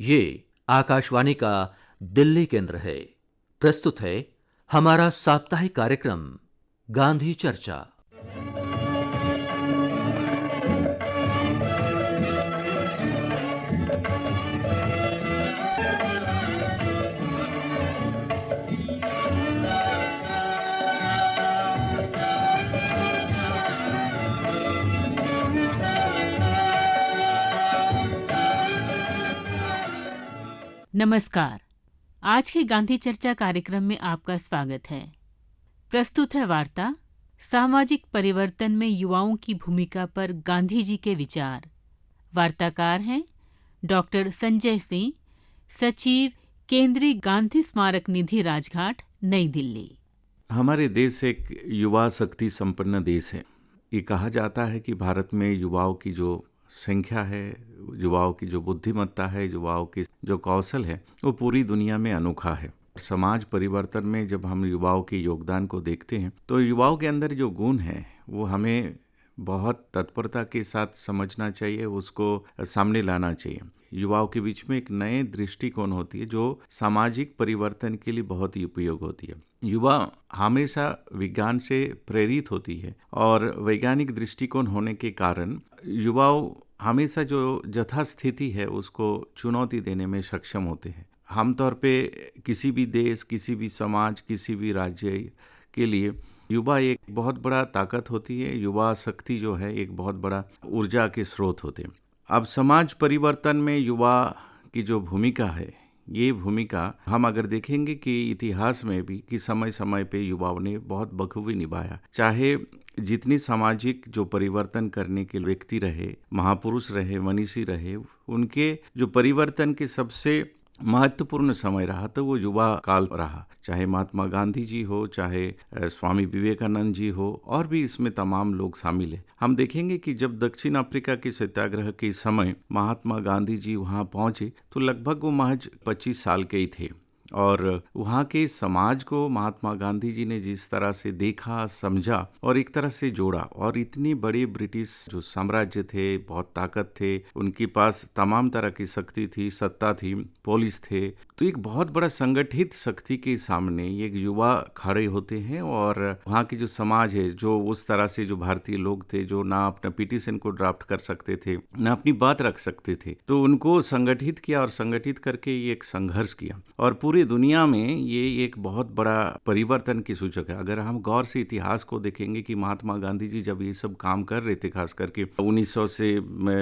ये आकाशवाणी का दिल्ली केंद्र है। प्रस्तुत है हमारा साप्ताहिक कार्यक्रम गांधी चर्चा। नमस्कार। आज के गांधी चर्चा कार्यक्रम में आपका स्वागत है। प्रस्तुत है वार्ता सामाजिक परिवर्तन में युवाओं की भूमिका पर गांधी जी के विचार। वार्ताकार हैं डॉक्टर संजय सिंह, सचिव केंद्रीय गांधी स्मारक निधि राजघाट, नई दिल्ली। हमारे देश एक युवा शक्ति संपन्न देश है। ये कहा जाता है कि भारत में युवाओं की जो संख्या है, युवाओं की जो बुद्धिमत्ता है, युवाओं की जो कौशल है, वो पूरी दुनिया में अनोखा है। समाज परिवर्तन में जब हम युवाओं के योगदान को देखते हैं तो युवाओं के अंदर जो गुण है वो हमें बहुत तत्परता के साथ समझना चाहिए, उसको सामने लाना चाहिए। युवाओं के बीच में एक नए दृष्टिकोण होती है जो सामाजिक परिवर्तन के लिए बहुत ही उपयोग होती है। युवा हमेशा विज्ञान से प्रेरित होती है और वैज्ञानिक दृष्टिकोण होने के कारण युवाओं हमेशा जो यथास्थिति है उसको चुनौती देने में सक्षम होते हैं। आमतौर पे किसी भी देश, किसी भी समाज, किसी भी राज्य के लिए युवा एक बहुत बड़ा ताकत होती है। युवा शक्ति जो है एक बहुत बड़ा ऊर्जा के स्रोत होते हैं। अब समाज परिवर्तन में युवा की जो भूमिका है, ये भूमिका हम अगर देखेंगे कि इतिहास में भी कि समय समय पे युवाओं ने बहुत बखूबी निभाया। चाहे जितनी सामाजिक जो परिवर्तन करने के व्यक्ति रहे, महापुरुष रहे, मनीषी रहे, उनके जो परिवर्तन के सबसे महत्वपूर्ण समय रहा तो वो युवा काल रहा। चाहे महात्मा गांधी जी हो, चाहे स्वामी विवेकानंद जी हो, और भी इसमें तमाम लोग शामिल हैं। हम देखेंगे कि जब दक्षिण अफ्रीका के सत्याग्रह के समय महात्मा गांधी जी वहाँ पहुँचे तो लगभग वो महज 25 साल के ही थे और वहाँ के समाज को महात्मा गांधी जी ने जिस तरह से देखा, समझा और एक तरह से जोड़ा, और इतनी बड़ी ब्रिटिश जो साम्राज्य थे, बहुत ताकत थे, उनके पास तमाम तरह की शक्ति थी, सत्ता थी, पुलिस थे, तो एक बहुत बड़ा संगठित शक्ति के सामने एक युवा खड़े होते हैं। और वहाँ की जो समाज है, जो उस तरह से जो भारतीय लोग थे जो ना अपना पिटीशन को ड्राफ्ट कर सकते थे, ना अपनी बात रख सकते थे, तो उनको संगठित किया और संगठित करके ये एक संघर्ष किया और पूरी दुनिया में ये एक बहुत बड़ा परिवर्तन की सूचक है। अगर हम गौर से इतिहास को देखेंगे कि महात्मा गांधी जी जब ये सब काम कर रहे थे, खास करके 1900 से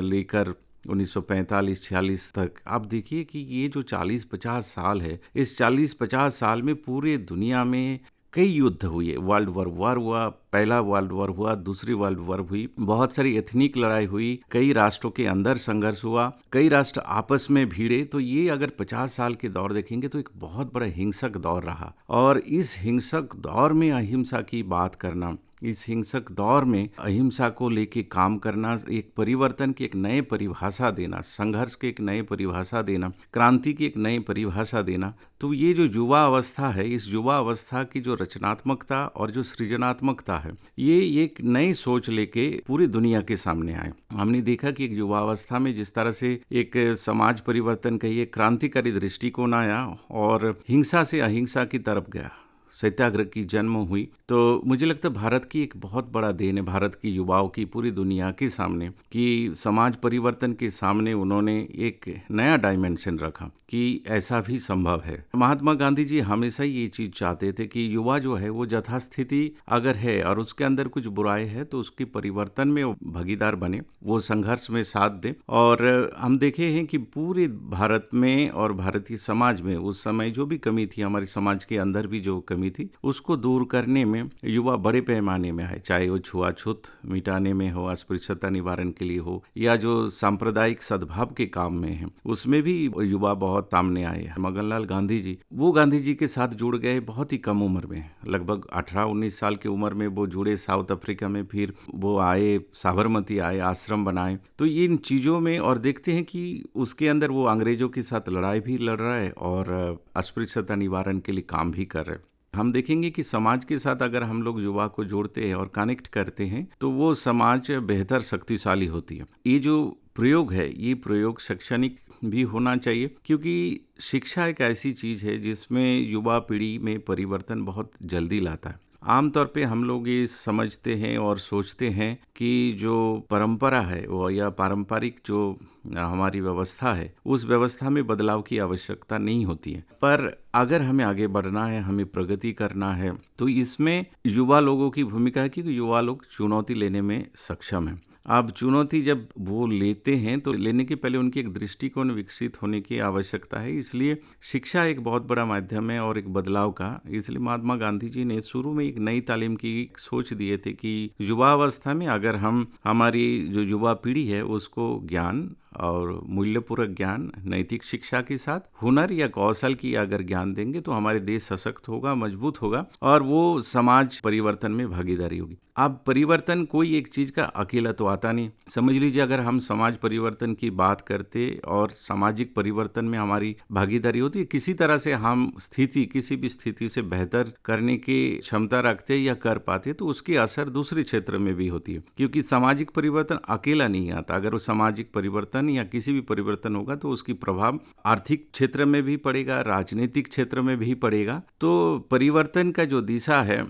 लेकर 1945-46 तक, आप देखिए कि ये जो 40-50 साल है, इस 40-50 साल में पूरे दुनिया में कई युद्ध हुए। वर्ल्ड वॉर हुआ, पहला वर्ल्ड वॉर हुआ, दूसरी वर्ल्ड वॉर हुई, बहुत सारी एथनिक लड़ाई हुई, कई राष्ट्रों के अंदर संघर्ष हुआ, कई राष्ट्र आपस में भिड़े। तो ये अगर 50 साल के दौर देखेंगे तो एक बहुत बड़ा हिंसक दौर रहा। और इस हिंसक दौर में अहिंसा की बात करना, इस हिंसक दौर में अहिंसा को लेके काम करना, एक परिवर्तन की एक नए परिभाषा देना, संघर्ष की एक नई परिभाषा देना, क्रांति की एक नई परिभाषा देना, तो ये जो युवा अवस्था है, इस युवा अवस्था की जो रचनात्मकता और जो सृजनात्मकता है, ये एक नई सोच लेके पूरी दुनिया के सामने आए। हमने देखा कि एक युवा अवस्था में जिस तरह से एक समाज परिवर्तन का ये क्रांतिकारी दृष्टिकोण आया और हिंसा से अहिंसा की तरफ गया, सत्याग्रह की जन्म हुई। तो मुझे लगता है भारत की एक बहुत बड़ा देन है, भारत की युवाओं की पूरी दुनिया के सामने, कि समाज परिवर्तन के सामने उन्होंने एक नया डायमेंशन रखा कि ऐसा भी संभव है। महात्मा गांधी जी हमेशा ये चीज चाहते थे कि युवा जो है वो यथास्थिति अगर है और उसके अंदर कुछ बुराई है तो उसकी परिवर्तन में वो भागीदार बने, वो संघर्ष में साथ दे। और हम देखे हैं कि पूरे भारत में और भारतीय समाज में उस समय जो भी कमी थी, हमारे समाज के अंदर भी जो कमी थी, उसको दूर करने में युवा बड़े पैमाने में आए। चाहे वो छुआछूत मिटाने में हो, अस्पृश्यता निवारण के लिए हो, या जो सांप्रदायिक सद्भाव के काम में है, उसमें भी युवा बहुत सामने आए हैं। मगनलाल गांधी जी, वो गांधी जी के साथ जुड़ गए बहुत ही कम उम्र में, लगभग 18-19 साल की उम्र में वो जुड़े साउथ अफ्रीका में, फिर वो आए, साबरमती आए, आश्रम बनाए। तो इन चीजों में और देखते हैं कि उसके अंदर वो अंग्रेजों के साथ लड़ाई भी लड़ रहा है और अस्पृश्यता निवारण के लिए काम भी कर रहे हैं। हम देखेंगे कि समाज के साथ अगर हम लोग युवा को जोड़ते हैं और कनेक्ट करते हैं तो वो समाज बेहतर शक्तिशाली होती है। ये जो प्रयोग है, ये प्रयोग शैक्षणिक भी होना चाहिए, क्योंकि शिक्षा एक ऐसी चीज है जिसमें युवा पीढ़ी में परिवर्तन बहुत जल्दी लाता है। आमतौर पे हम लोग ये समझते हैं और सोचते हैं कि जो परंपरा है वो या पारंपरिक जो हमारी व्यवस्था है उस व्यवस्था में बदलाव की आवश्यकता नहीं होती है। पर अगर हमें आगे बढ़ना है, हमें प्रगति करना है, तो इसमें युवा लोगों की भूमिका है, क्योंकि युवा लोग चुनौती लेने में सक्षम है। अब चुनौती जब वो लेते हैं तो लेने के पहले उनकी एक दृष्टिकोण विकसित होने की आवश्यकता है। इसलिए शिक्षा एक बहुत बड़ा माध्यम है और एक बदलाव का। इसलिए महात्मा गांधी जी ने शुरू में एक नई तालीम की सोच दिए थे कि युवावस्था में अगर हम हमारी जो युवा पीढ़ी है उसको ज्ञान और मूल्यपूर्वक ज्ञान, नैतिक शिक्षा के साथ हुनर या कौशल की अगर ज्ञान देंगे तो हमारे देश सशक्त होगा, मजबूत होगा और वो समाज परिवर्तन में भागीदारी होगी। अब परिवर्तन कोई एक चीज का अकेला तो आता नहीं। समझ लीजिए, अगर हम समाज परिवर्तन की बात करते और सामाजिक परिवर्तन में हमारी भागीदारी होती है, किसी तरह से हम किसी भी स्थिति से बेहतर करने की क्षमता रखते या कर पाते, तो उसकी असर दूसरे क्षेत्र में भी होती है। क्योंकि सामाजिक परिवर्तन अकेला नहीं आता। अगर वो सामाजिक परिवर्तन या किसी भी परिवर्तन होगा तो उसकी प्रभाव आर्थिक क्षेत्र में भी पड़ेगा, राजनीतिक क्षेत्र में भी पड़ेगा। तो परिवर्तन का जो दिशा है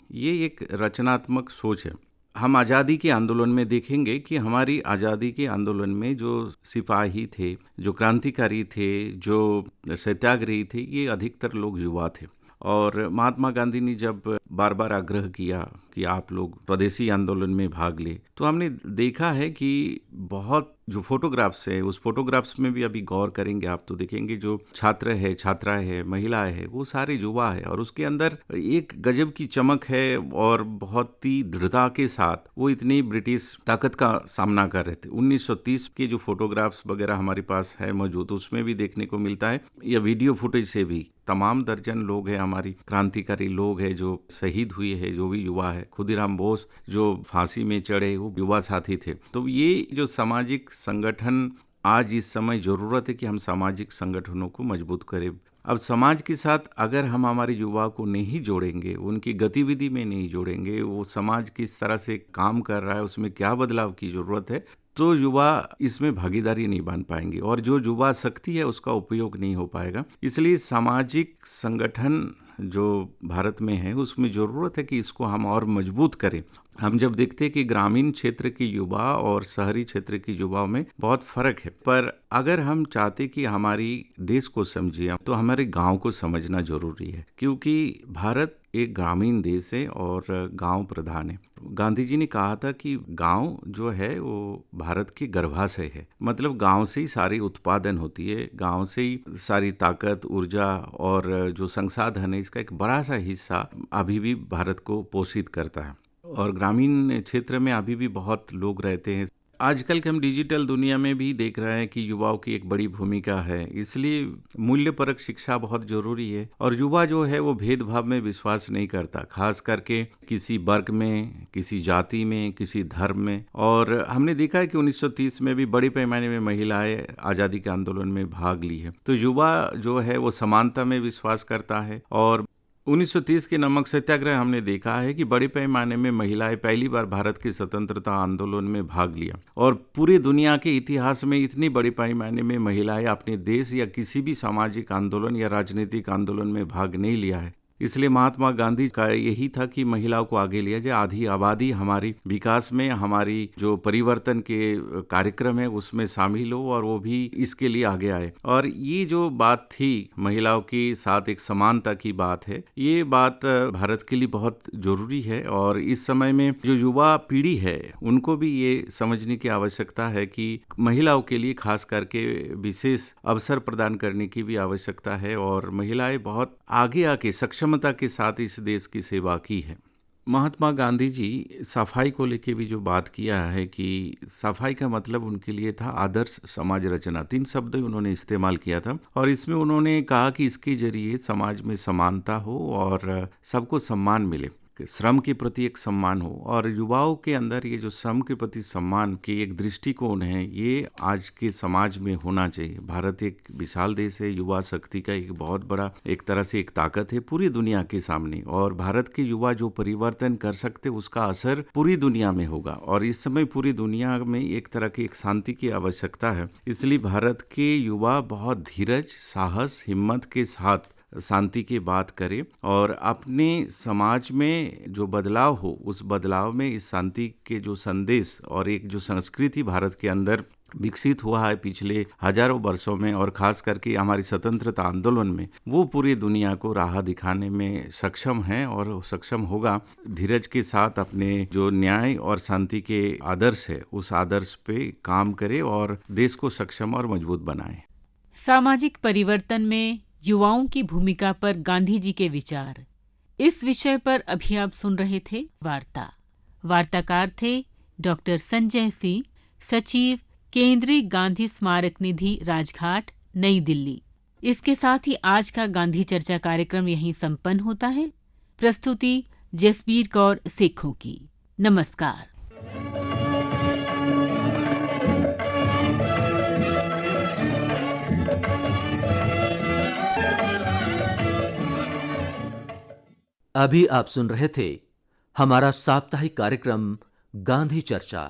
ये एक रचनात्मक सोच है। हम आज़ादी के आंदोलन में देखेंगे कि हमारी आज़ादी के आंदोलन में जो सिपाही थे, जो क्रांतिकारी थे, जो सत्याग्रही थे, ये अधिकतर लोग युवा थे। और महात्मा गांधी ने जब बार बार आग्रह किया कि आप लोग स्वदेशी आंदोलन में भाग ले, तो हमने देखा है कि बहुत जो फोटोग्राफ्स है, उस फोटोग्राफ्स में भी अभी गौर करेंगे आप तो देखेंगे जो छात्र है, छात्राएं है, महिलाएं है, वो सारे युवा है और उसके अंदर एक गजब की चमक है और बहुत ही दृढ़ता के साथ वो इतनी ब्रिटिश ताकत का सामना कर रहे थे। 1930 के जो फोटोग्राफ्स वगैरह हमारे पास है मौजूद, उसमें भी देखने को मिलता है, या वीडियो फुटेज से भी तमाम दर्जन लोग हैं, हमारी क्रांतिकारी लोग हैं जो शहीद हुए हैं, जो भी युवा है। खुदीराम बोस जो फांसी में चढ़े वो युवा साथी थे। तो ये जो सामाजिक संगठन आज इस समय जरूरत है कि हम सामाजिक संगठनों को मजबूत करें। अब समाज के साथ अगर हम हमारे युवा को नहीं जोड़ेंगे, उनकी गतिविधि में नहीं जोड़ेंगे, वो समाज किस तरह से काम कर रहा है, उसमें क्या बदलाव की जरूरत है, तो युवा इसमें भागीदारी नहीं बन पाएंगे और जो युवा शक्ति है उसका उपयोग नहीं हो पाएगा। इसलिए सामाजिक संगठन जो भारत में है उसमें ज़रूरत है कि इसको हम और मजबूत करें। हम जब देखते हैं कि ग्रामीण क्षेत्र के युवा और शहरी क्षेत्र के युवाओं में बहुत फर्क है, पर अगर हम चाहते कि हमारी देश को समझिए तो हमारे गांव को समझना जरूरी है, क्योंकि भारत एक ग्रामीण देश है और गांव प्रधान है। गांधी जी ने कहा था कि गांव जो है वो भारत की गर्भाशय है, मतलब गांव से ही सारी उत्पादन होती है, गांव से ही सारी ताकत, ऊर्जा और जो संसाधन है इसका एक बड़ा सा हिस्सा अभी भी भारत को पोषित करता है। और ग्रामीण क्षेत्र में अभी भी बहुत लोग रहते हैं। आजकल के हम डिजिटल दुनिया में भी देख रहे हैं कि युवाओं की एक बड़ी भूमिका है, इसलिए मूल्यपरक शिक्षा बहुत जरूरी है। और युवा जो है वो भेदभाव में विश्वास नहीं करता, खास करके किसी वर्ग में, किसी जाति में, किसी धर्म में। और हमने देखा है कि 1930 में भी बड़े पैमाने में महिलाएं आज़ादी के आंदोलन में भाग ली है। तो युवा जो है वो समानता में विश्वास करता है। और 1930 के नमक सत्याग्रह हमने देखा है कि बड़े पैमाने में महिलाएं पहली बार भारत के स्वतंत्रता आंदोलन में भाग लिया और पूरी दुनिया के इतिहास में इतनी बड़े पैमाने में महिलाएं अपने देश या किसी भी सामाजिक आंदोलन या राजनीतिक आंदोलन में भाग नहीं लिया है। इसलिए महात्मा गांधी का यही था कि महिलाओं को आगे लिया जाए। आधी आबादी हमारी विकास में, हमारी जो परिवर्तन के कार्यक्रम है उसमें शामिल हो और वो भी इसके लिए आगे आए। और ये जो बात थी महिलाओं के साथ एक समानता की बात है, ये बात भारत के लिए बहुत जरूरी है। और इस समय में जो युवा पीढ़ी है उनको भी ये समझने की आवश्यकता है कि महिलाओं के लिए खास करके विशेष अवसर प्रदान करने की भी आवश्यकता है। और महिलाएं बहुत आगे आके क्षमता के साथ इस देश की सेवा की है। महात्मा गांधी जी सफाई को लेके भी जो बात किया है कि सफाई का मतलब उनके लिए था आदर्श समाज रचना। 3 शब्द उन्होंने इस्तेमाल किया था और इसमें उन्होंने कहा कि इसके जरिए समाज में समानता हो और सबको सम्मान मिले। श्रम के प्रति एक सम्मान हो, और युवाओं के अंदर ये जो श्रम के प्रति सम्मान की एक दृष्टिकोण है, ये आज के समाज में होना चाहिए। भारत एक विशाल देश है, युवा शक्ति का एक बहुत बड़ा एक तरह से एक ताकत है पूरी दुनिया के सामने, और भारत के युवा जो परिवर्तन कर सकते उसका असर पूरी दुनिया में होगा। और इस समय पूरी दुनिया में एक तरह की एक शांति की आवश्यकता है, इसलिए भारत के युवा बहुत धीरज, साहस, हिम्मत के साथ शांति की बात करे और अपने समाज में जो बदलाव हो उस बदलाव में इस शांति के जो संदेश और एक जो संस्कृति भारत के अंदर विकसित हुआ है पिछले हजारों वर्षों में, और खास करके हमारी स्वतंत्रता आंदोलन में, वो पूरी दुनिया को राह दिखाने में सक्षम है और सक्षम होगा। धीरज के साथ अपने जो न्याय और शांति के आदर्श है उस आदर्श पे काम करे और देश को सक्षम और मजबूत बनाए। सामाजिक परिवर्तन में युवाओं की भूमिका पर गांधी जी के विचार, इस विषय पर अभी आप सुन रहे थे वार्ताकार थे डॉक्टर संजय सिंह, सचिव केंद्रीय गांधी स्मारक निधि, राजघाट, नई दिल्ली। इसके साथ ही आज का गांधी चर्चा कार्यक्रम यहीं संपन्न होता है। प्रस्तुति जसबीर कौर सेखों की। नमस्कार। अभी आप सुन रहे थे हमारा साप्ताहिक कार्यक्रम गांधी चर्चा।